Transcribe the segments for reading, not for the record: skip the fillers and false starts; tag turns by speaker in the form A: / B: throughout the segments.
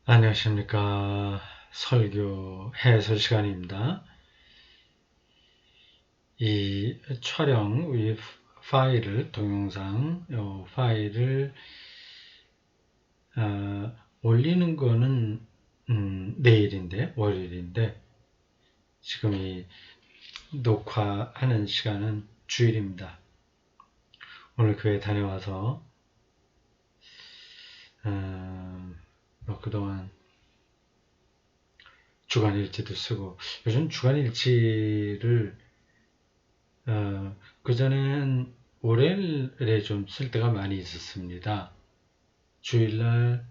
A: 안녕하십니까. 설교 해설 시간입니다. 이 촬영, 이 파일을, 동영상, 파일을 올리는 거는 내일인데, 월요일인데, 지금 이 녹화하는 시간은 주일입니다. 오늘 교회 다녀와서 그동안 주간일지도 쓰고, 요즘 주간일지를 그전엔 월요일에 좀 쓸 때가 많이 있었습니다. 주일날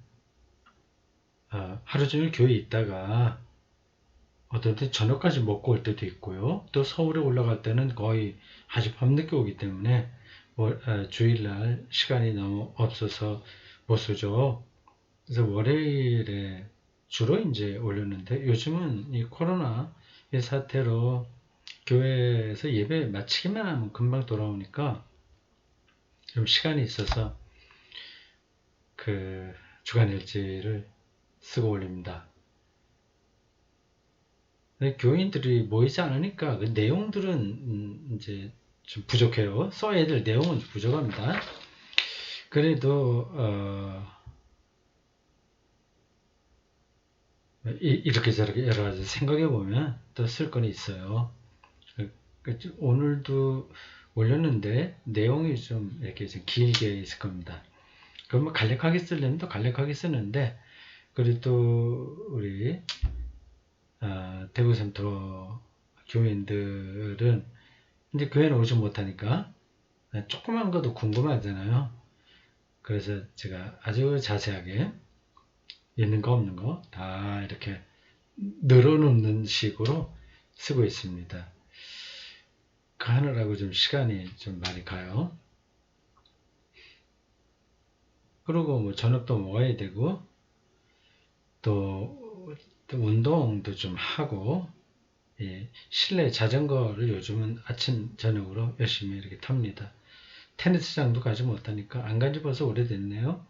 A: 하루 종일 교회에 있다가 어떤 때 저녁까지 먹고 올 때도 있고요. 또 서울에 올라갈 때는 거의 아주 밤늦게 오기 때문에 주일날 시간이 너무 없어서 못 쓰죠. 그래서 월요일에 주로 이제 올렸는데 요즘은 이 코로나 이 사태로 교회에서 예배 마치기만 하면 금방 돌아오니까 좀 시간이 있어서 그 주간일지를 쓰고 올립니다. 교인들이 모이지 않으니까 그 내용들은 이제 좀 부족해요. 써야 될 내용은 부족합니다. 그래도 이렇게 저렇게 여러 가지 생각해 보면 또 쓸 건 있어요. 오늘도 올렸는데 내용이 좀 이렇게 좀 길게 있을 겁니다. 그럼 뭐 간략하게 쓰려면 또 간략하게 쓰는데 그래도 우리 대구 센터 교인들은 이제 교회는 오지 못하니까 조그만 것도 궁금하잖아요. 그래서 제가 아주 자세하게 있는 거 없는 거 다 이렇게 늘어놓는 식으로 쓰고 있습니다. 그 하느라고 좀 시간이 좀 많이 가요. 그리고 뭐 저녁도 먹어야 되고 또 운동도 좀 하고 실내 자전거를 요즘은 아침 저녁으로 열심히 이렇게 탑니다. 테니스장도 가지 못하니까 안 간지 벌써 오래됐네요.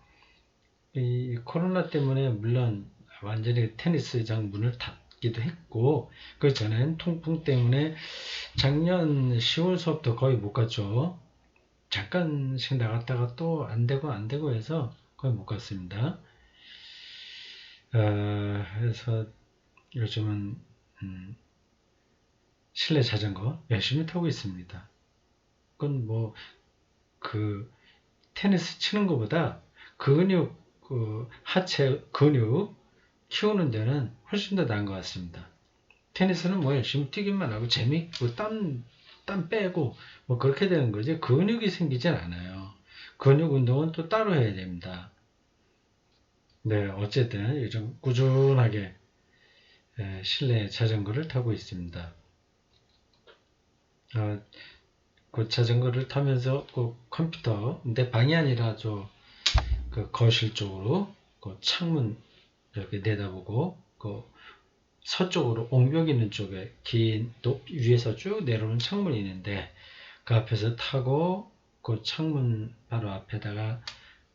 A: 이 코로나 때문에 물론 완전히 테니스장 문을 닫기도 했고 그 전엔 통풍 때문에 작년 10월서부터 거의 못 갔죠. 잠깐씩 나갔다가 또 안 되고 해서 거의 못 갔습니다. 그래서 요즘은 실내 자전거 열심히 타고 있습니다. 그건 뭐 그 테니스 치는 것보다 근육 하체 근육 키우는 데는 훨씬 더 나은 것 같습니다. 테니스는 뭐 열심히 뛰기만 하고 재밌고 땀 빼고 뭐 그렇게 되는 거지 근육이 생기진 않아요. 근육 운동은 또 따로 해야 됩니다. 네, 어쨌든 요즘 꾸준하게 실내 자전거를 타고 있습니다. 그 자전거를 타면서 그 컴퓨터, 내 방이 아니라 그 거실 쪽으로 그 창문 이렇게 내다보고 그 서쪽으로 옹벽 있는 쪽에 긴 위에서 쭉 내려오는 창문이 있는데 그 앞에서 타고 그 창문 바로 앞에다가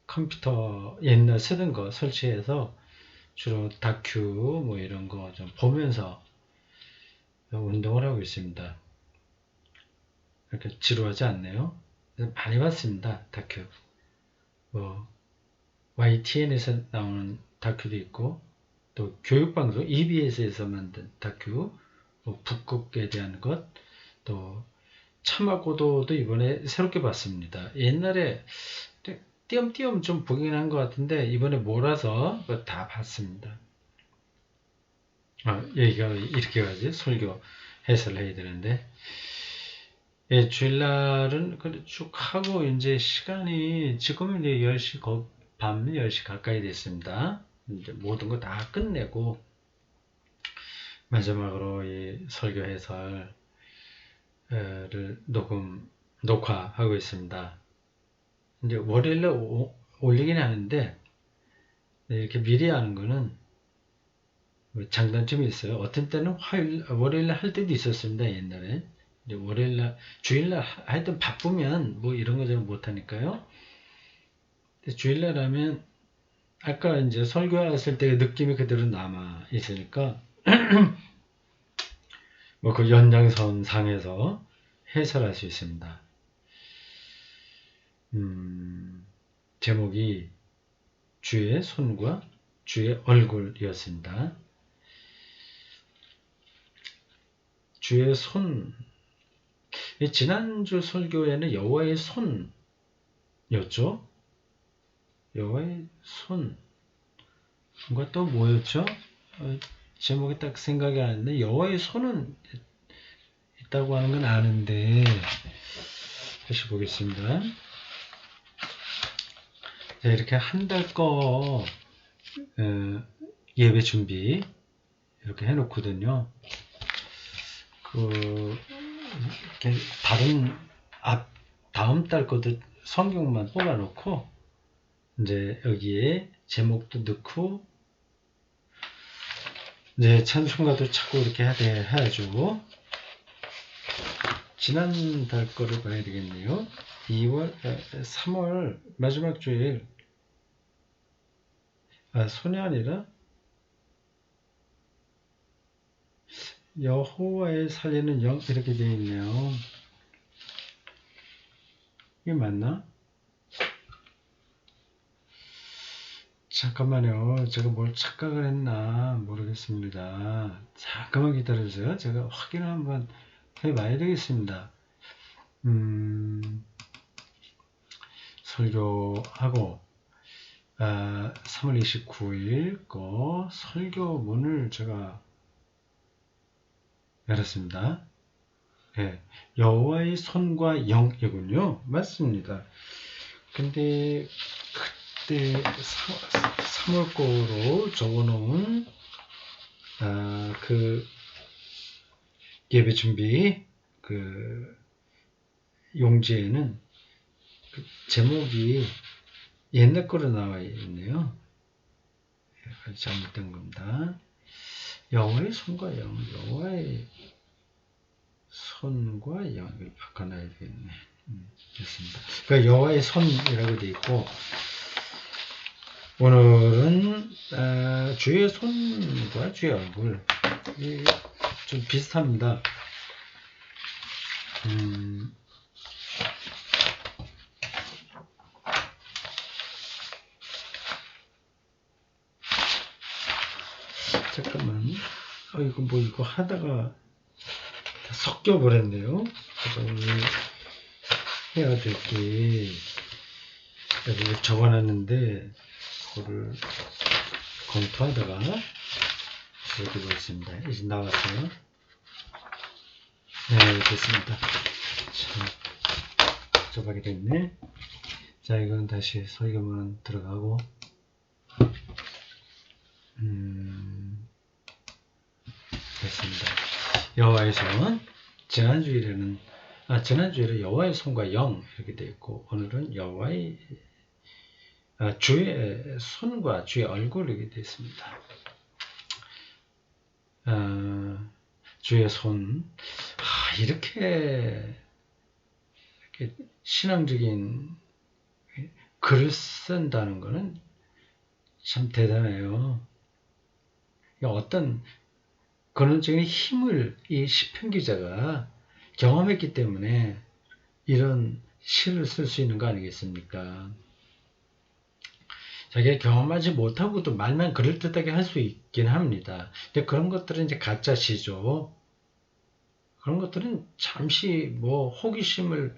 A: 컴퓨터 옛날 쓰던 거 설치해서 주로 다큐 뭐 이런 거 좀 보면서 운동을 하고 있습니다. 이렇게 지루하지 않네요. 많이 봤습니다. 다큐. 뭐 YTN에서 나오는 다큐도 있고 또 교육방송 EBS에서 만든 다큐, 뭐 북극에 대한 것, 또 참화고도도 이번에 새롭게 봤습니다. 옛날에 띄엄띄엄 좀 보긴 한 것 같은데 이번에 몰아서 다 봤습니다. 얘기가 이렇게 가지 설교 해설을 해야 되는데 주일날은 쭉 하고 이제 시간이 지금은 이제 10시 밤 10시 가까이 됐습니다. 이제 모든 거 다 끝내고 마지막으로 이 설교 해설을 녹화하고 있습니다. 이제 월요일에 올리긴 하는데 이렇게 미리 하는 거는 장단점이 있어요. 어떤 때는 월요일날 할 때도 있었습니다. 옛날에. 이제 월요일날, 주일날 하여튼 바쁘면 뭐 이런 거 저는 못하니까요. 주일날 하면 아까 이제 설교했을 때의 느낌이 그대로 남아 있으니까 뭐 그 연장선상에서 해설할 수 있습니다. 제목이 주의 손과 주의 얼굴이었습니다. 주의 손, 지난주 설교에는 여호와의 손이었죠. 여호와의 손과 또 뭐였죠? 제목이 딱 생각이 안 나는데 여호와의 손은 있다고 하는 건 아는데 다시 보겠습니다. 자, 이렇게 한 달 거 예배 준비 이렇게 해놓거든요. 이렇게 다음 달 것도 성경만 뽑아놓고 이제 여기에 제목도 넣고 이제 찬송가도 찾고 이렇게 해야죠. 지난달 거를 봐야 되겠네요. 3월 마지막 주일 손이 아니라 여호와의 살리는 영 이렇게 되어 있네요. 이게 맞나? 잠깐만요. 제가 뭘 착각을 했나 모르겠습니다. 잠깐만 기다려주세요. 제가 확인을 한번 해봐야 되겠습니다. 설교하고 3월 29일 거 설교문을 제가 열었습니다. 네, 여호와의 손과 영이군요. 맞습니다. 근데 그때 3월 거로 적어놓은 그 예배 준비 그 용지에는 그 제목이 옛날 거로 나와 있네요. 잘못된 겁니다. 여호와의 손과 영, 여호와의 손과 영을 바꿔놔야 되겠네. 됐습니다. 그러니까 여호와의 손이라고 되어 있고 오늘은 주의 손과 주의 얼굴 좀 비슷합니다. 잠깐만. 이거 하다가 섞여 버렸네요. 오늘 해야 될 게 여기 적어놨는데 그거를 검토하다가 여기 있습니다. 이제 나왔어요. 네, 됐습니다. 참 복잡하게 됐네. 자, 이건 다시 설교문 들어가고 됐습니다. 여호와의 손. 지난주에는 여호와의 손과 영 이렇게 되어 있고 오늘은 여호와의 주의 손과 주의 얼굴 이렇게 되어 있습니다. 주의 손. 이렇게 신앙적인 글을 쓴다는 것은 참 대단해요. 어떤 근원적인 힘을 이 시편 기자가 경험했기 때문에 이런 시를 쓸 수 있는 거 아니겠습니까? 자기가 경험하지 못하고도 말만 그럴듯하게 할 수 있긴 합니다. 근데 그런 것들은 이제 가짜 시죠. 그런 것들은 잠시 호기심을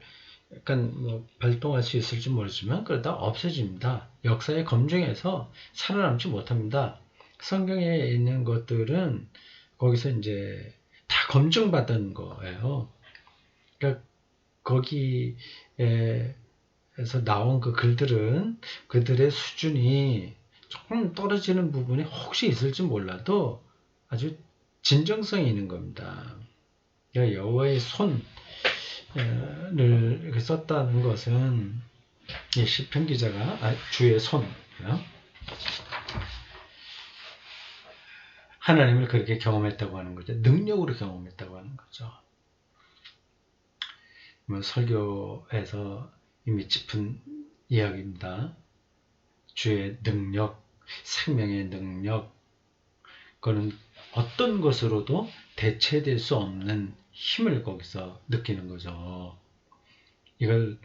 A: 약간 발동할 수 있을지 모르지만 그러다 없어집니다. 역사의 검증에서 살아남지 못합니다. 성경에 있는 것들은 거기서 이제 다 검증받은 거예요. 그러니까 거기에서 나온 그 글들은 그들의 수준이 조금 떨어지는 부분이 혹시 있을지 몰라도 아주 진정성이 있는 겁니다. 그러니까 여호와의 손을 이렇게 썼다는 것은 이 시편 기자가 주의 손 하나님을 그렇게 경험했다고 하는 거죠. 능력으로 경험했다고 하는 거죠. 설교에서 이미 짚은 이야기입니다. 주의 능력, 생명의 능력, 그거는 어떤 것으로도 대체될 수 없는 힘을 거기서 느끼는 거죠. 이걸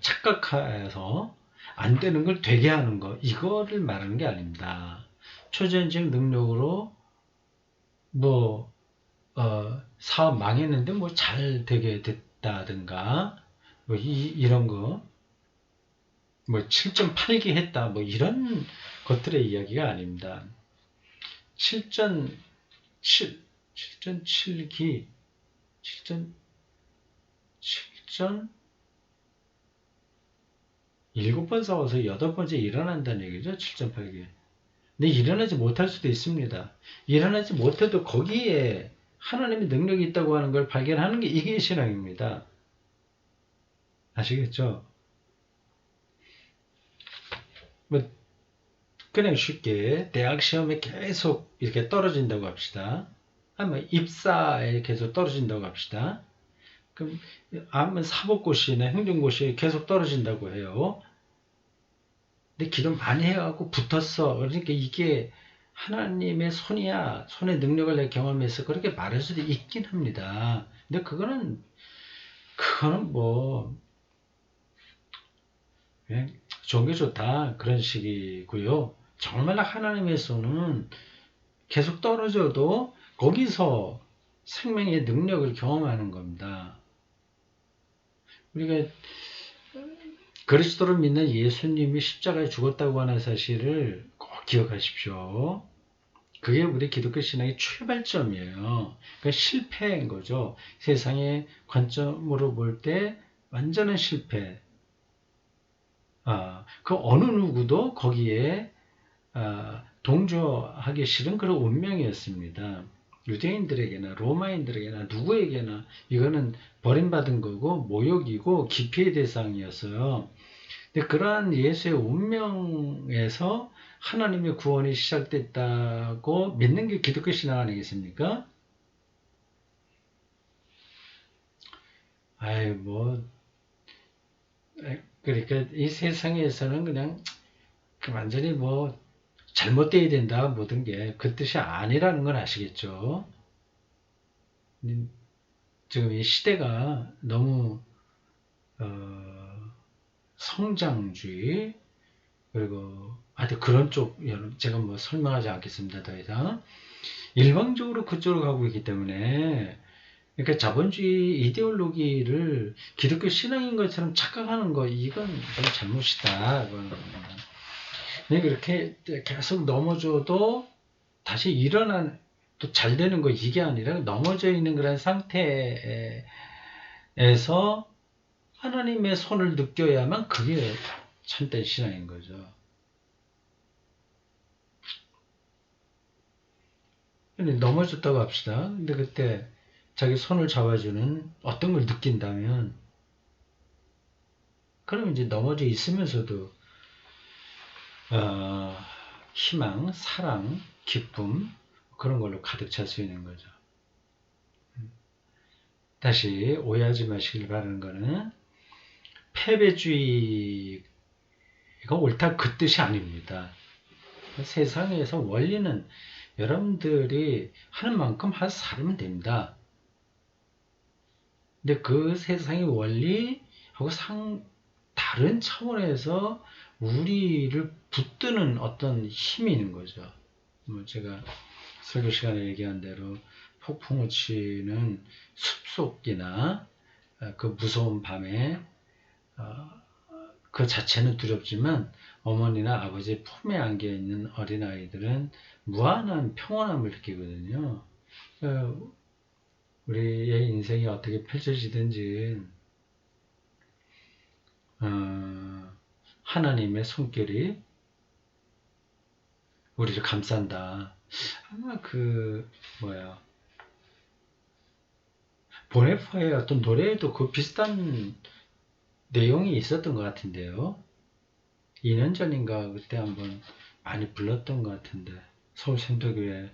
A: 착각해서 안 되는 걸 되게 하는 거, 이거를 말하는 게 아닙니다. 초전적 능력으로 뭐 사업 망했는데 뭐 잘 되게 됐다든가 뭐 이런 거, 뭐 7.8기 했다, 뭐 이런 것들의 이야기가 아닙니다. 7.7, 7.7기, 7.7번 싸워서 8번째 일어난다는 얘기죠. 7.8기. 근데 일어나지 못할 수도 있습니다. 일어나지 못해도 거기에 하나님의 능력이 있다고 하는 걸 발견하는 게 이게 신앙입니다. 아시겠죠? 뭐 그냥 쉽게 대학 시험에 계속 이렇게 떨어진다고 합시다. 아니면 입사에 계속 떨어진다고 합시다. 그럼 아니면 사법고시나 행정고시에 계속 떨어진다고 해요. 근데 기도 많이 해갖고 붙었어. 그러니까 이게 하나님의 손이야, 손의 능력을 내가 경험해서 그렇게 말할 수도 있긴 합니다. 근데 그거는 뭐 그냥 좋은 게 좋다 그런 식이고요. 정말 하나님의 손은 계속 떨어져도 거기서 생명의 능력을 경험하는 겁니다. 우리가 그리스도를 믿는 예수님이 십자가에 죽었다고 하는 사실을 꼭 기억하십시오. 그게 우리 기독교 신앙의 출발점이에요. 그러니까 실패인 거죠. 세상의 관점으로 볼 때 완전한 실패. 그 어느 누구도 거기에 동조하기 싫은 그런 운명이었습니다. 유대인들에게나 로마인들에게나 누구에게나 이거는 버림받은 거고 모욕이고 기피의 대상이었어요. 근데 그러한 예수의 운명에서 하나님의 구원이 시작됐다고 믿는 게 기독교 신앙 아니겠습니까? 그러니까 이 세상에서는 그냥 완전히 뭐 잘못되어야 된다, 모든 게 그 뜻이 아니라는 걸 아시겠죠? 지금 이 시대가 너무 성장주의, 그리고 하여튼 그런 쪽, 제가 뭐 설명하지 않겠습니다. 더 이상 일방적으로 그쪽으로 가고 있기 때문에, 그러니까 자본주의 이데올로기를 기독교 신앙인 것처럼 착각하는 거, 이건 좀 잘못이다. 그렇게 계속 넘어져도 다시 일어난, 또 잘 되는 거, 이게 아니라 넘어져 있는 그런 상태에서 하나님의 손을 느껴야만 그게 참된 신앙인 거죠. 근데 넘어졌다고 합시다. 근데 그때 자기 손을 잡아주는 어떤 걸 느낀다면, 그럼 이제 넘어져 있으면서도 희망, 사랑, 기쁨, 그런 걸로 가득 찰 수 있는 거죠. 다시 오해하지 마시길 바라는 거는, 패배주의가 옳다 그 뜻이 아닙니다. 세상에서 원리는 여러분들이 하는 만큼 살면 됩니다. 근데 그 세상의 원리하고 다른 차원에서 우리를 붙드는 어떤 힘이 있는 거죠. 뭐 제가 설교 시간에 얘기한 대로 폭풍우 치는 숲속이나 그 무서운 밤에 그 자체는 두렵지만 어머니나 아버지의 품에 안겨 있는 어린아이들은 무한한 평온함을 느끼거든요. 우리의 인생이 어떻게 펼쳐지든지 하나님의 손길이 우리를 감싼다. 아마 보네포의 어떤 노래에도 그 비슷한 내용이 있었던 것 같은데요. 2년 전인가 그때 한번 많이 불렀던 것 같은데, 서울 생도교회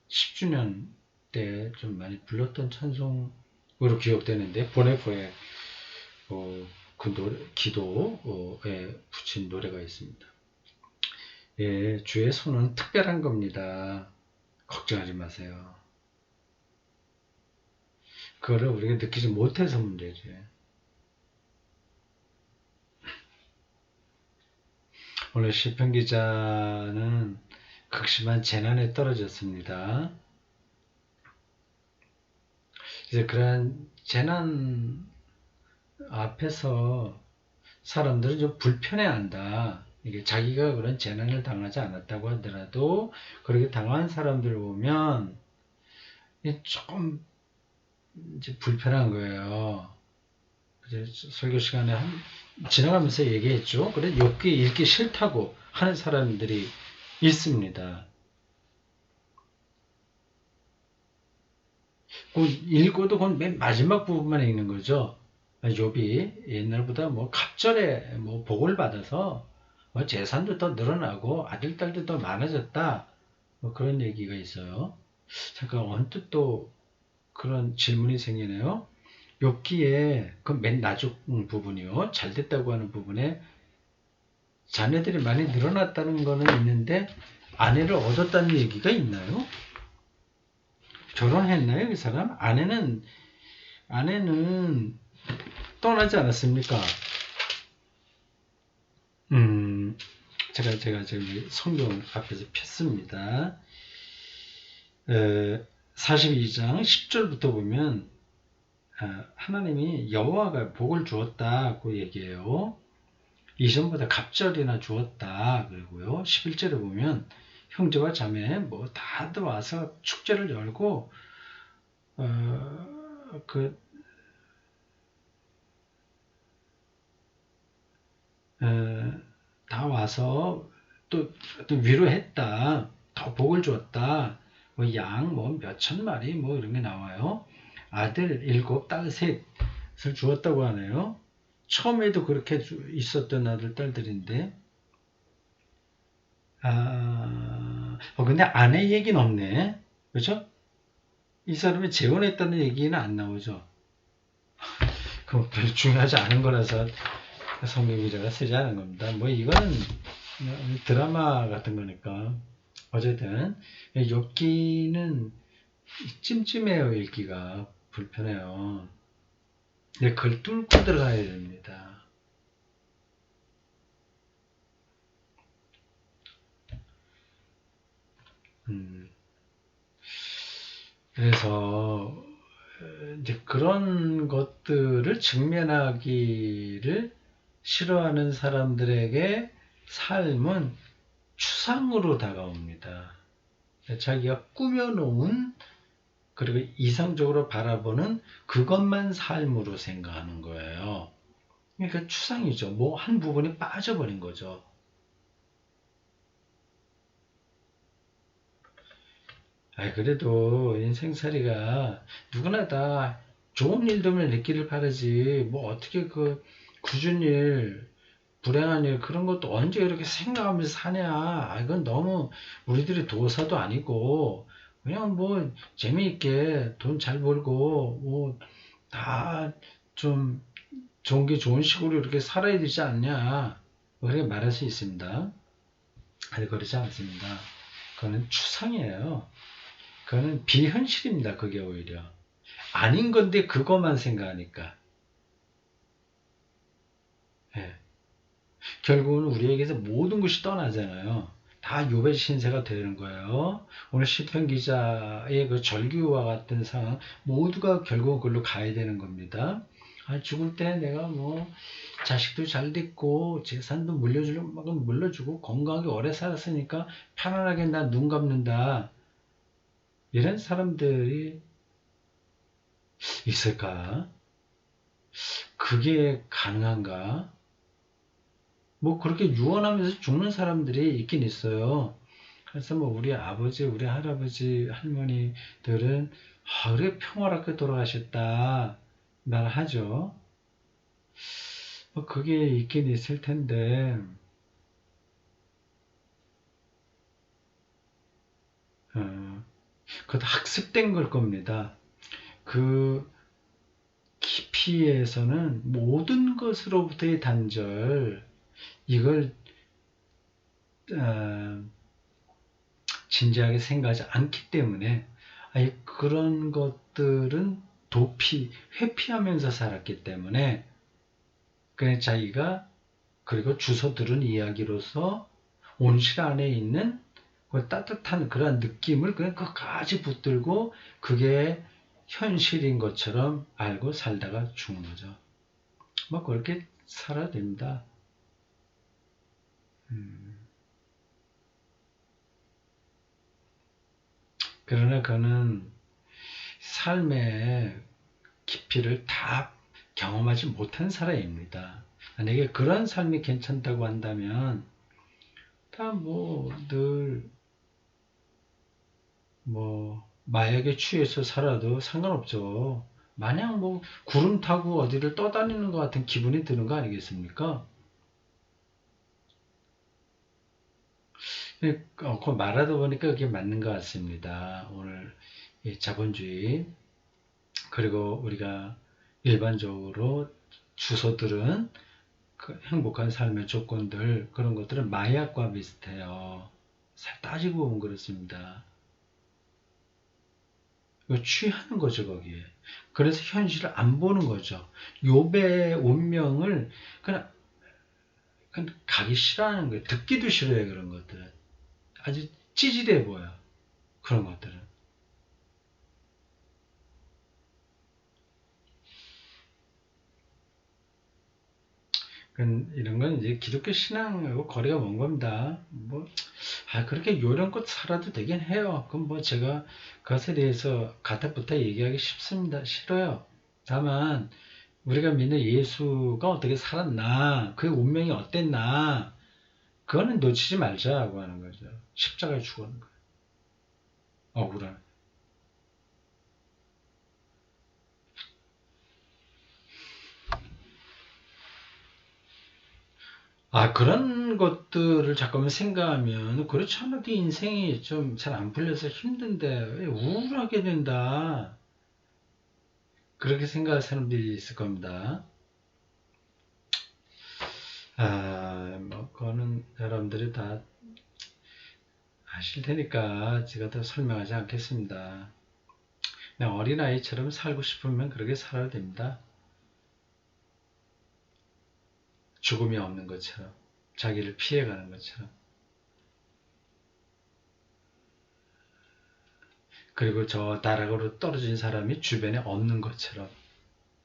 A: 10주년 때 좀 많이 불렀던 찬송으로 기억되는데, 보네포의 그 노래, 기도에 붙인 노래가 있습니다. 예, 주의 손은 특별한 겁니다. 걱정하지 마세요. 그거를 우리가 느끼지 못해서 문제지. 오늘 시편 기자는 극심한 재난에 떨어졌습니다. 이제 그러한 재난 앞에서 사람들은 좀 불편해한다. 이게 자기가 그런 재난을 당하지 않았다고 하더라도 그렇게 당한 사람들을 보면 조금 이제 불편한 거예요. 이제 설교 시간에 지나가면서 얘기했죠. 그래 욥기 읽기 싫다고 하는 사람들이 있습니다. 그 읽어도 그건 맨 마지막 부분만 읽는 거죠. 욥이 옛날보다 뭐 갑절에 뭐 복을 받아서 뭐 재산도 더 늘어나고 아들 딸도 더 많아졌다. 뭐 그런 얘기가 있어요. 잠깐 언뜻 또 그런 질문이 생기네요. 욥기에 그 맨 나중 부분이요. 잘 됐다고 하는 부분에 자녀들이 많이 늘어났다는 거는 있는데 아내를 얻었다는 얘기가 있나요? 결혼했나요, 이 사람? 아내는 떠나지 않았습니까? 음, 제가 저기 성경 앞에서 폈습니다. 42장 10절부터 보면 하나님이 여호와가 복을 주었다고 얘기해요. 이전보다 갑절이나 주었다. 그리고요. 11절에 보면 형제와 자매 뭐 다들 와서 축제를 열고 그 다 와서 또 위로했다. 더 복을 줬다. 뭐 양 뭐 몇천 마리 뭐 이런 게 나와요. 아들 7, 딸 3을 주었다고 하네요. 처음에도 그렇게 있었던 아들 딸들인데 근데 아내 얘기는 없네. 그죠? 이 사람이 재혼했다는 얘기는 안 나오죠. 그럼 별로 중요하지 않은 거라서 성경 기자가 쓰지 않은 겁니다. 뭐 이거는 드라마 같은 거니까. 어쨌든 욥기는 찜찜해요. 읽기가 불편해요. 근데 그걸 뚫고 들어가야 됩니다. 그래서 이제 그런 것들을 직면하기를 싫어하는 사람들에게 삶은 추상으로 다가옵니다. 자기가 꾸며놓은 그리고 이상적으로 바라보는 그것만 삶으로 생각하는 거예요. 그러니까 추상이죠. 뭐 한 부분이 빠져버린 거죠. 그래도 인생살이가 누구나 다 좋은 일들만 있기를 바라지 뭐 어떻게 그 굳은 일 불행한 일 그런 것도 언제 이렇게 생각하면서 사냐. 이건 너무 우리들의 도사도 아니고 그냥 뭐 재미있게 돈 잘 벌고 뭐 다 좀 좋은 게 좋은 식으로 이렇게 살아야 되지 않냐. 그렇게 말할 수 있습니다. 아니 그렇지 않습니다. 그거는 추상이에요. 그거는 비현실입니다. 그게 오히려 아닌 건데 그것만 생각하니까. 예. 결국은 우리에게서 모든 것이 떠나잖아요. 다 욥의 신세가 되는 거예요. 오늘 시편 기자의 그 절규와 같은 상황 모두가 결국 그걸로 가야 되는 겁니다. 죽을 때 내가 뭐 자식도 잘 됐고 재산도 물려주려고 막 물려주고 건강하게 오래 살았으니까 편안하게 나 눈 감는다. 이런 사람들이 있을까? 그게 가능한가? 뭐 그렇게 유언하면서 죽는 사람들이 있긴 있어요. 그래서 뭐 우리 아버지, 우리 할아버지, 할머니들은 그래 평화롭게 돌아가셨다 말하죠. 뭐 그게 있긴 있을 텐데 그것도 학습된 걸 겁니다. 그 깊이에서는 모든 것으로부터의 단절 이걸 진지하게 생각하지 않기 때문에 그런 것들은 회피하면서 살았기 때문에 그냥 자기가 그리고 주워 들은 이야기로서 온실 안에 있는 그 따뜻한 그런 느낌을 그냥 끝까지 붙들고 그게 현실인 것처럼 알고 살다가 죽은 거죠. 뭐 그렇게 살아야 됩니다. 그러나 그는 삶의 깊이를 다 경험하지 못한 사람입니다. 만약에 그런 삶이 괜찮다고 한다면 다 마약에 취해서 살아도 상관없죠. 마냥 구름 타고 어디를 떠다니는 것 같은 기분이 드는 거 아니겠습니까? 그 말하다 보니까 그게 맞는 것 같습니다. 오늘 이 자본주의 그리고 우리가 일반적으로 주소들은 그 행복한 삶의 조건들 그런 것들은 마약과 비슷해요. 따지고 보면 그렇습니다. 취하는 거죠 거기에. 그래서 현실을 안 보는 거죠. 욥의 운명을 그냥 가기 싫어하는 거예요. 듣기도 싫어요 그런 것들은. 아주 찌질해 보여 그런 것들은. 이런 건 이제 기독교 신앙하고 거리가 먼 겁니다. 그렇게 요령껏 살아도 되긴 해요. 그럼 제가 그것에 대해서 가타부터 얘기하기 싫어요. 다만, 우리가 믿는 예수가 어떻게 살았나, 그의 운명이 어땠나, 그거는 놓치지 말자고 하는 거죠. 십자가에 죽었는 거예요. 억울한. 그런 것들을 잠깐만 생각하면, 그렇잖아. 네 인생이 좀 잘 안 풀려서 힘든데, 왜 우울하게 된다. 그렇게 생각할 사람들이 있을 겁니다. 그거는 여러분들이 다 아실 테니까 제가 더 설명하지 않겠습니다. 그냥 어린아이처럼 살고 싶으면 그렇게 살아야 됩니다. 죽음이 없는 것처럼, 자기를 피해가는 것처럼. 그리고 저 나락으로 떨어진 사람이 주변에 없는 것처럼,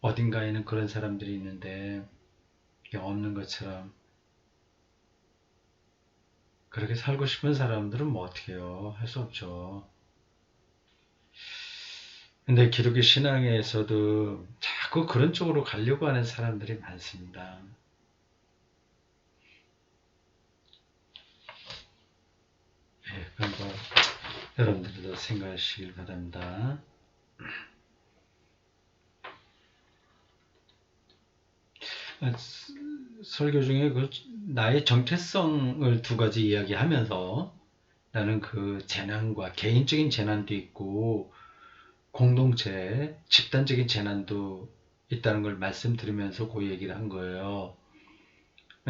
A: 어딘가에는 그런 사람들이 있는데, 없는 것처럼. 그렇게 살고 싶은 사람들은 어떻게 해요? 할 수 없죠. 근데 기독교 신앙에서도 자꾸 그런 쪽으로 가려고 하는 사람들이 많습니다. 그건 여러분들도 생각하시길 바랍니다. 설교 중에 나의 정체성을 두 가지 이야기하면서 나는 그 재난과 개인적인 재난도 있고 공동체, 집단적인 재난도 있다는 걸 말씀드리면서 그 얘기를 한 거예요.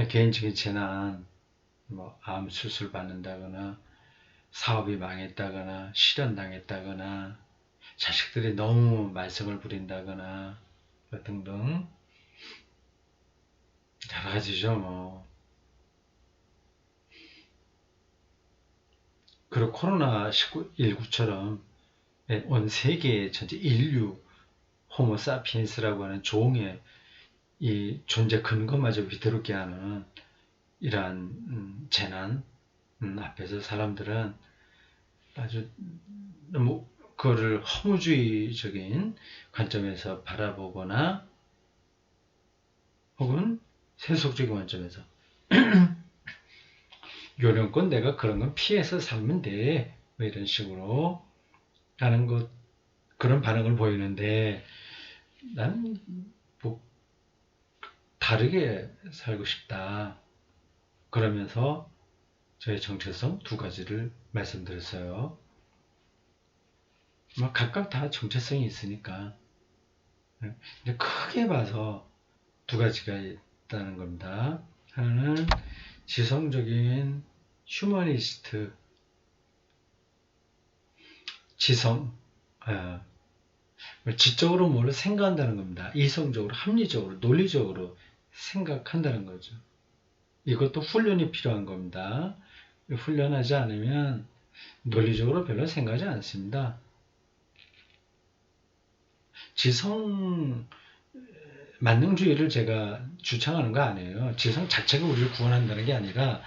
A: 개인적인 재난, 암 수술 받는다거나 사업이 망했다거나 실현당했다거나 자식들이 너무 말썽을 부린다거나 등등 여러 가지죠. 그리고 코로나19처럼 온 세계 전체 인류 호모사피엔스라고 하는 종의 이 존재 근거마저 위태롭게 하는 이러한 재난 앞에서 사람들은 아주 너무 그거를 허무주의적인 관점에서 바라보거나 혹은 세속적인 관점에서 요령껏 내가 그런 건 피해서 살면 돼. 이런 식으로 하는 그런 반응을 보이는데 나는 다르게 살고 싶다. 그러면서 저의 정체성 두 가지를 말씀드렸어요. 각각 다 정체성이 있으니까. 근데 크게 봐서 두 가지가 있다는 겁니다. 하나는 지성적인 휴머니스트, 지성, 지적으로 뭘 생각한다는 겁니다. 이성적으로, 합리적으로, 논리적으로 생각한다는 거죠. 이것도 훈련이 필요한 겁니다. 훈련하지 않으면 논리적으로 별로 생각하지 않습니다. 지성 만능주의를 제가 주창하는 거 아니에요. 지성 자체가 우리를 구원한다는 게 아니라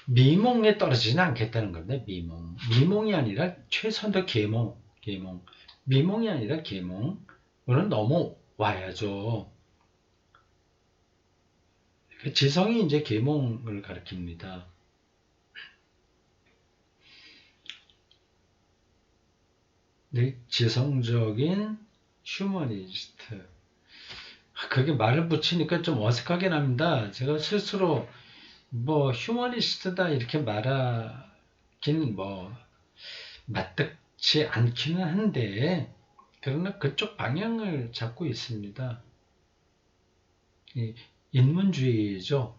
A: 미몽에 떨어지지는 않겠다는 겁니다. 미몽이 아니라 최선도 계몽. 미몽이 아니라 계몽으로 넘어와야죠. 지성이 이제 계몽을 가리킵니다. 네, 지성적인 휴머니스트. 그게 말을 붙이니까 좀 어색하게 납니다. 제가 스스로 휴머니스트다 이렇게 말하긴 맞득치 않기는 한데, 그러나 그쪽 방향을 잡고 있습니다. 인문주의죠.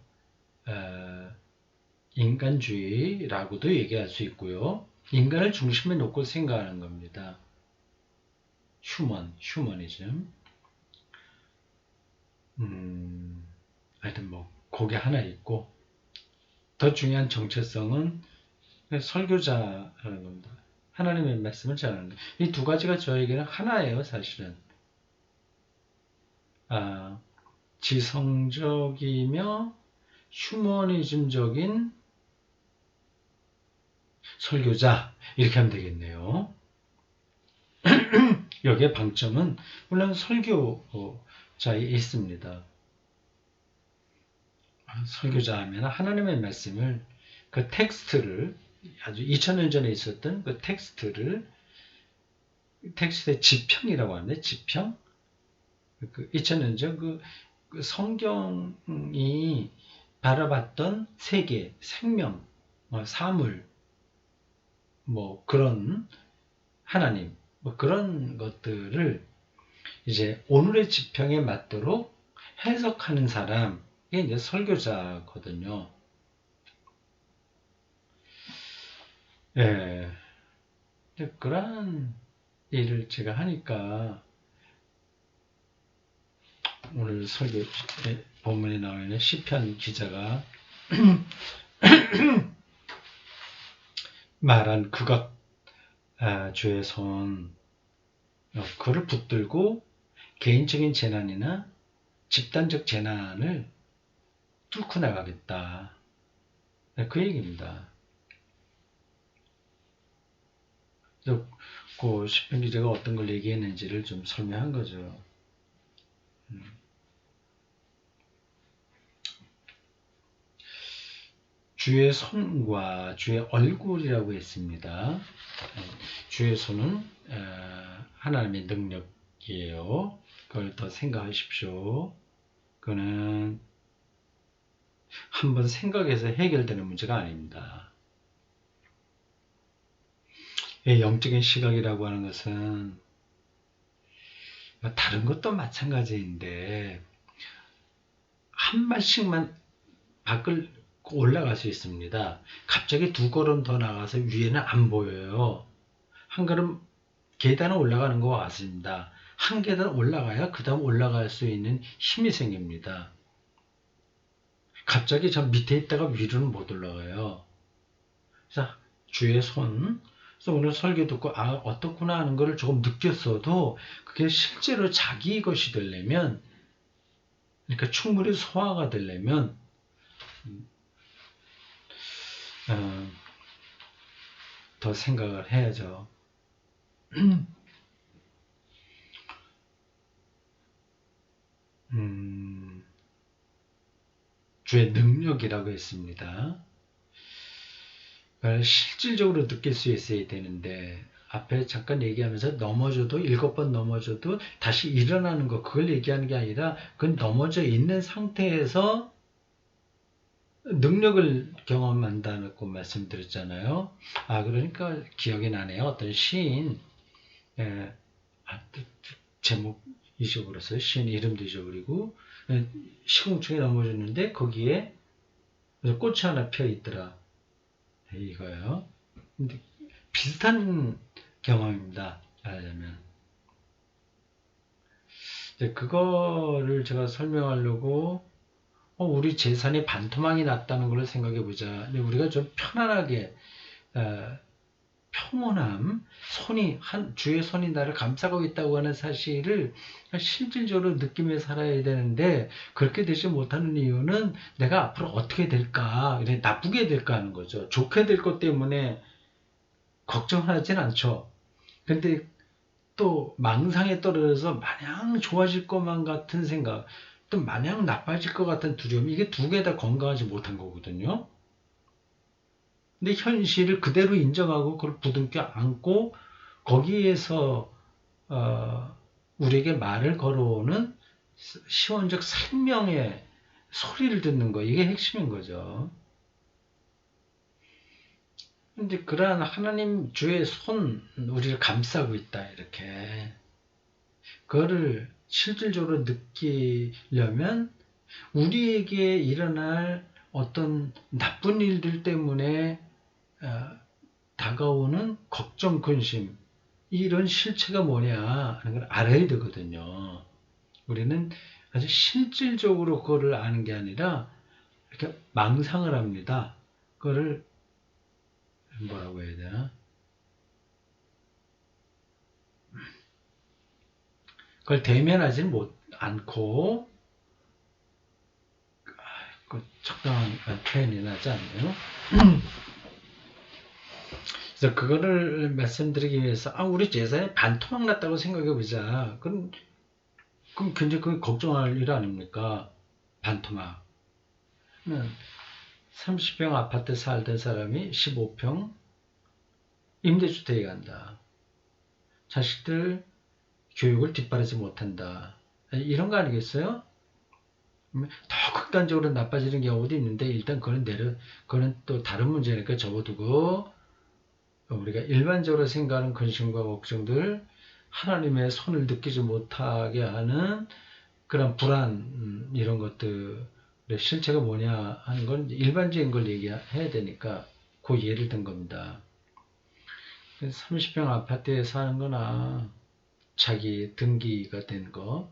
A: 인간주의라고도 얘기할 수 있고요. 인간을 중심에 놓고 생각하는 겁니다. 휴머니즘. 하여튼 그게 하나 있고, 더 중요한 정체성은 설교자라는 겁니다. 하나님의 말씀을 전하는 것. 이 두 가지가 저에게는 하나예요, 사실은. 지성적이며 휴머니즘적인 설교자, 이렇게 하면 되겠네요. 여기에 방점은 물론 설교자에 있습니다. 설교자 하면 하나님의 말씀을, 그 텍스트를, 아주 2000년 전에 있었던 그 텍스트의 지평이라고 하는데, 지평? 2000년 전 그 성경이 바라봤던 세계, 생명, 사물, 그런 하나님, 그런 것들을 이제 오늘의 지평에 맞도록 해석하는 사람이 이제 설교자거든요. 예. 그러한 일을 제가 하니까 오늘 설교 본문에 나와 있는 시편 기자가 말한 그것, 주의 손, 그를 붙들고 개인적인 재난이나 집단적 재난을 뚫고 나가겠다. 그 얘기입니다. 그 시편 기자가 어떤 걸 얘기했는지를 좀 설명한 거죠. 주의 손과 주의 얼굴이라고 했습니다. 주의 손은 하나님의 능력이에요. 그걸 더 생각하십시오. 그거는 한번 생각해서 해결되는 문제가 아닙니다. 영적인 시각이라고 하는 것은 다른 것도 마찬가지인데 한 발씩만 밖을 올라갈 수 있습니다. 갑자기 두 걸음 더 나가서 위에는 안 보여요. 한 걸음 계단을 올라가는 것과 같습니다. 한 계단 올라가야 그 다음 올라갈 수 있는 힘이 생깁니다. 갑자기 저 밑에 있다가 위로는 못 올라가요. 자, 주의 손. 그래서 오늘 설교 듣고 어떻구나 하는 것을 조금 느꼈어도 그게 실제로 자기 것이 되려면, 그러니까 충분히 소화가 되려면 더 생각을 해야죠. 주의 능력이라고 했습니다. 실질적으로 느낄 수 있어야 되는데, 앞에 잠깐 얘기하면서 넘어져도 7번 넘어져도 다시 일어나는 거, 그걸 얘기하는 게 아니라 그건 넘어져 있는 상태에서 능력을 경험한다고 말씀드렸잖아요. 그러니까 기억이 나네요. 어떤 시인, 제목 잊어버렸어요. 시인 이름도 잊어버리고, 시궁창에 넘어졌는데 거기에 꽃이 하나 펴 있더라. 이거요. 근데 비슷한 경험입니다. 말하자면. 그거를 제가 설명하려고 우리 재산에 반토막이 났다는 걸 생각해 보자. 우리가 좀 편안하게 평온함, 주의 손이 나를 감싸고 있다고 하는 사실을 실질적으로 느끼며 살아야 되는데 그렇게 되지 못하는 이유는 내가 앞으로 어떻게 될까, 나쁘게 될까 하는 거죠. 좋게 될 것 때문에 걱정하진 않죠. 근데 또 망상에 떨어져서 마냥 좋아질 것만 같은 생각, 또 마냥 나빠질 것 같은 두려움, 이게 두 개 다 건강하지 못한 거거든요. 근데 현실을 그대로 인정하고 그걸 부둥켜 안고 거기에서 우리에게 말을 걸어오는 시원적 생명의 소리를 듣는 거, 이게 핵심인 거죠. 근데 그러한 하나님 주의 손, 우리를 감싸고 있다, 이렇게. 그거를 실질적으로 느끼려면 우리에게 일어날 어떤 나쁜 일들 때문에 다가오는 걱정, 근심, 이런 실체가 뭐냐 하는 걸 알아야 되거든요. 우리는 아주 실질적으로 그거를 아는 게 아니라 이렇게 망상을 합니다. 그거를 뭐라고 해야 되나? 그걸 대면하지 않고 적당한 표현이 나지 않네요. 그래서 그거를 말씀드리기 위해서 우리 제사에 반토막 났다고 생각해 보자. 그럼 굉장히 그게 걱정할 일 아닙니까? 반토막. 30평 아파트 살던 사람이 15평 임대주택에 간다. 자식들 교육을 뒷바라지 못한다. 이런 거 아니겠어요? 더 극단적으로 나빠지는 경우도 있는데 일단 그거는 또 다른 문제니까 접어두고 우리가 일반적으로 생각하는 근심과 걱정들, 하나님의 손을 느끼지 못하게 하는 그런 불안, 이런 것들의 실체가 뭐냐 하는 건 일반적인 걸 얘기해야 되니까 그 예를 든 겁니다. 30평 아파트에 사는 거나 자기 등기가 된 거,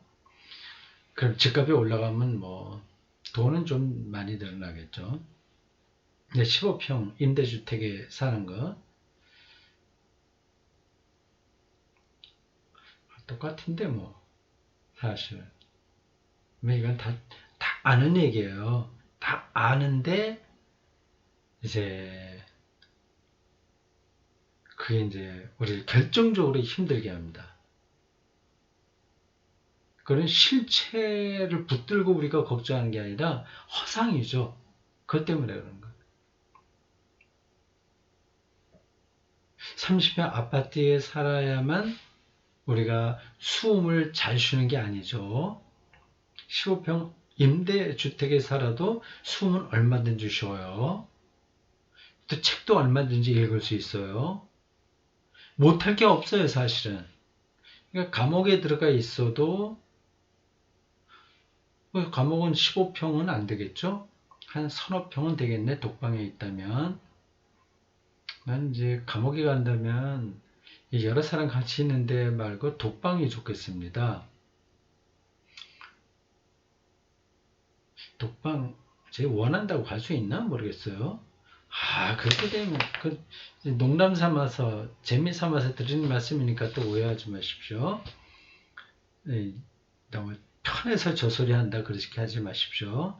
A: 그럼 집값이 올라가면 뭐 돈은 좀 많이 늘어나겠죠. 근데 15평 임대주택에 사는 거 똑같은데 뭐 사실 이건 다 아는 얘기예요. 다 아는데 이제 그게 이제 우리를 결정적으로 힘들게 합니다. 그런 실체를 붙들고 우리가 걱정하는 게 아니라 허상이죠. 그것 때문에 그런 거예요. 30평 아파트에 살아야만 우리가 숨을 잘 쉬는 게 아니죠. 15평 임대주택에 살아도 숨은 얼마든지 쉬어요. 또 책도 얼마든지 읽을 수 있어요. 못할 게 없어요, 사실은. 그러니까 감옥에 들어가 있어도 감옥은 15평은 안 되겠죠? 한 서너 평은 되겠네, 독방에 있다면. 난 이제 감옥에 간다면 여러 사람 같이 있는데 말고 독방이 좋겠습니다. 독방 제가 원한다고 갈 수 있나 모르겠어요. 그렇게 되면 농담 삼아서 재미 삼아서 드리는 말씀이니까 또 오해하지 마십시오. 너무 편해서 저 소리 한다 그렇게 하지 마십시오.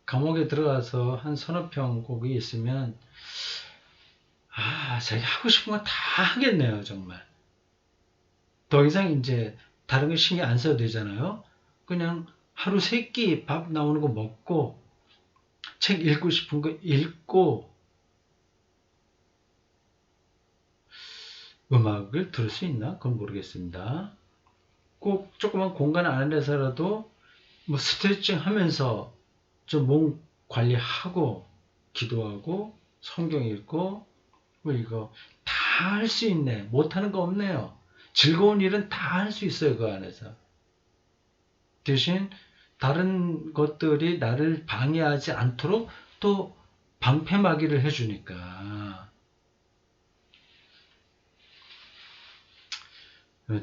A: 감옥에 들어가서 한 서너 평 거기 있으면 자기 하고 싶은 거 다 하겠네요, 정말. 더 이상 이제 다른 거 신경 안 써도 되잖아요. 그냥 하루 세 끼 밥 나오는 거 먹고 책 읽고 싶은 거 읽고 음악을 들을 수 있나? 그건 모르겠습니다. 꼭 조그만 공간 안에서라도 뭐 스트레칭 하면서 좀 몸 관리하고 기도하고 성경 읽고 뭐 이거 다 할 수 있네. 못하는 거 없네요. 즐거운 일은 다 할 수 있어요, 그 안에서. 대신 다른 것들이 나를 방해하지 않도록 또 방패막이를 해주니까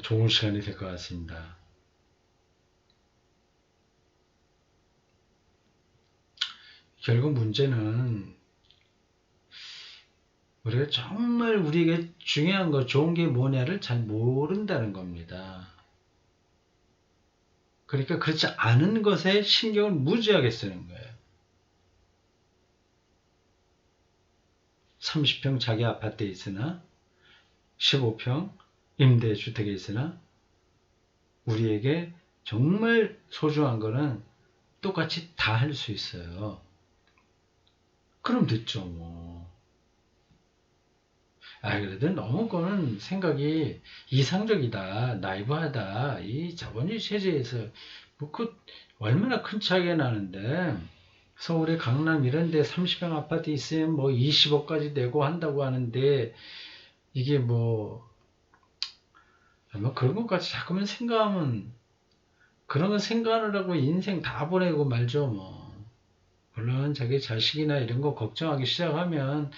A: 좋은 시간이 될 것 같습니다. 결국 문제는 우리가 정말 우리에게 중요한 거, 좋은 게 뭐냐를 잘 모른다는 겁니다. 그러니까 그렇지 않은 것에 신경을 무지하게 쓰는 거예요. 30평 자기 아파트에 있으나 15평 임대주택에 있으나 우리에게 정말 소중한 거는 똑같이 다 할 수 있어요. 그럼 됐죠 뭐. 그래도 너무 그거는 생각이 이상적이다, 나이브하다. 이 자본주의 체제에서 얼마나 큰 차이가 나는데 서울의 강남 이런 데 30평 아파트 있으면 뭐 20억까지 내고 한다고 하는데 이게 뭐 그런 것까지 자꾸만 생각하면 그런 거 생각하느라고 인생 다 보내고 말죠 뭐. 물론 자기 자식이나 이런 거 걱정하기 시작하면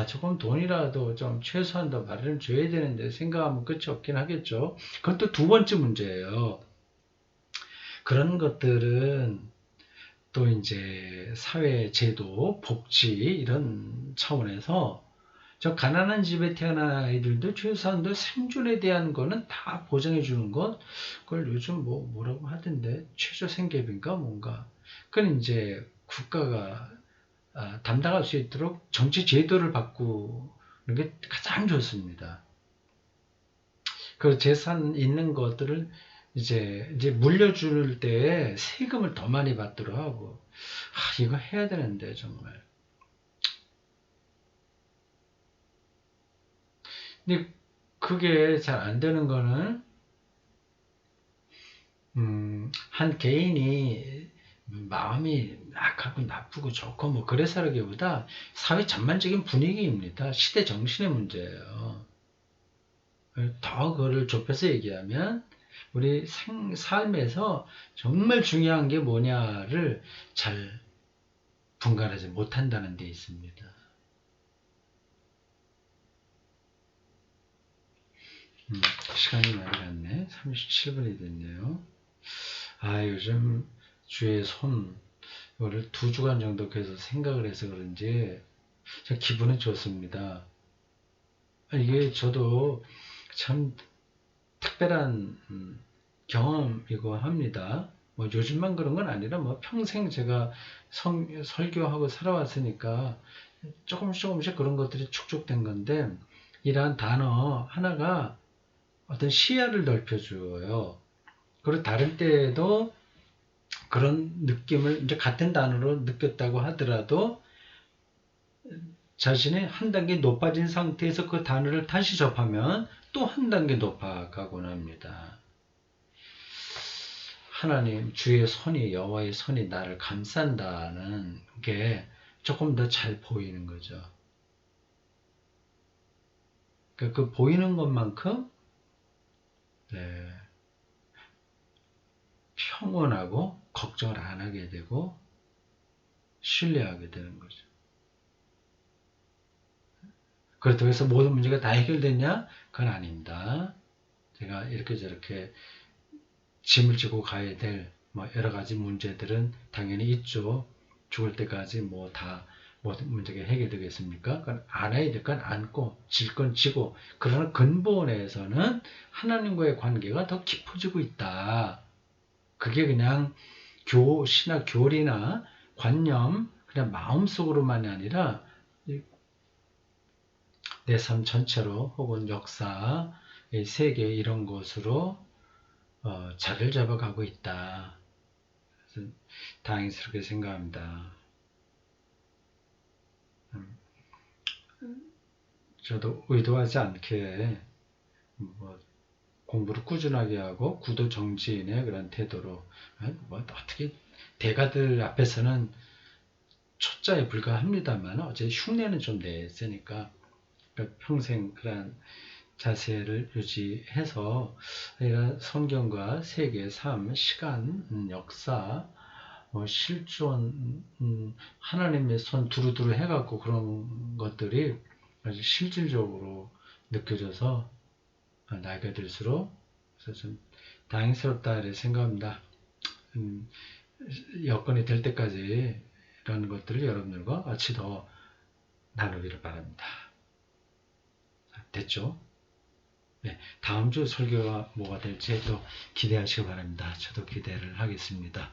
A: 조금 돈이라도 좀 최소한 더 마련을 줘야 되는데 생각하면 끝이 없긴 하겠죠. 그건 또 두 번째 문제예요. 그런 것들은 또 이제 사회 제도, 복지 이런 차원에서 저 가난한 집에 태어난 아이들도 최소한도 생존에 대한 거는 다 보장해 주는 것, 그걸 요즘 뭐라고 하던데 최저 생계비인가 뭔가. 그건 이제 국가가 담당할 수 있도록 정치 제도를 바꾸는 게 가장 좋습니다. 그 재산 있는 것들을 이제 물려줄 때 세금을 더 많이 받도록 하고, 이거 해야 되는데 정말. 근데 그게 잘 안 되는 거는 한 개인이 마음이 악하고 나쁘고 좋고 뭐 그래서라기보다 사회 전반적인 분위기입니다. 시대 정신의 문제예요. 더 그거를 좁혀서 얘기하면 우리 삶에서 정말 중요한 게 뭐냐를 잘 분간하지 못한다는 데 있습니다. 시간이 많이 갔네. 37분이 됐네요. 요즘 주의 손 이거를 2주간 정도 계속 생각을 해서 그런지 기분은 좋습니다. 이게 저도 참 특별한 경험이고 합니다. 뭐 요즘만 그런 건 아니라 뭐 평생 제가 설교하고 살아왔으니까 조금씩 그런 것들이 축적된 건데, 이러한 단어 하나가 어떤 시야를 넓혀줘요. 그리고 다른 때에도 그런 느낌을 이제 같은 단어로 느꼈다고 하더라도 자신이 한 단계 높아진 상태에서 그 단어를 다시 접하면 또 한 단계 높아가곤 합니다. 하나님 주의 손이, 여호와의 손이 나를 감싼다는 게 조금 더 잘 보이는 거죠. 그 보이는 것만큼 평온하고 걱정을 안 하게 되고 신뢰하게 되는 거죠. 그렇다고 해서 모든 문제가 다 해결됐냐? 그건 아닙니다. 제가 이렇게 저렇게 짐을 지고 가야 될 여러 가지 문제들은 당연히 있죠. 죽을 때까지 다 모든 문제가 해결되겠습니까? 그건 안아야 될 건 안고 질 건 지고, 그러나 근본에서는 하나님과의 관계가 더 깊어지고 있다. 그게 그냥 신학 교리나 관념, 그냥 마음속으로만이 아니라 내 삶 전체로 혹은 역사, 세계 이런 것으로 자리를 잡아가고 있다. 그래서 다행스럽게 생각합니다. 저도 의도하지 않게 공부를 꾸준하게 하고 구도 정지인의 그런 태도로 어떻게 대가들 앞에서는 초짜에 불과합니다만 어제 흉내는 좀 냈으니까 평생 그런 자세를 유지해서 내가 성경과 세계, 삶, 시간, 역사, 실존, 하나님의 손 두루두루 해갖고 그런 것들이 아주 실질적으로 느껴져서 나이가 들수록 그래서 좀 다행스럽다 이렇게 생각합니다. 여건이 될 때까지 이런 것들을 여러분들과 같이 더 나누기를 바랍니다. 됐죠? 네, 다음 주 설교가 뭐가 될지 또 기대하시기 바랍니다. 저도 기대를 하겠습니다.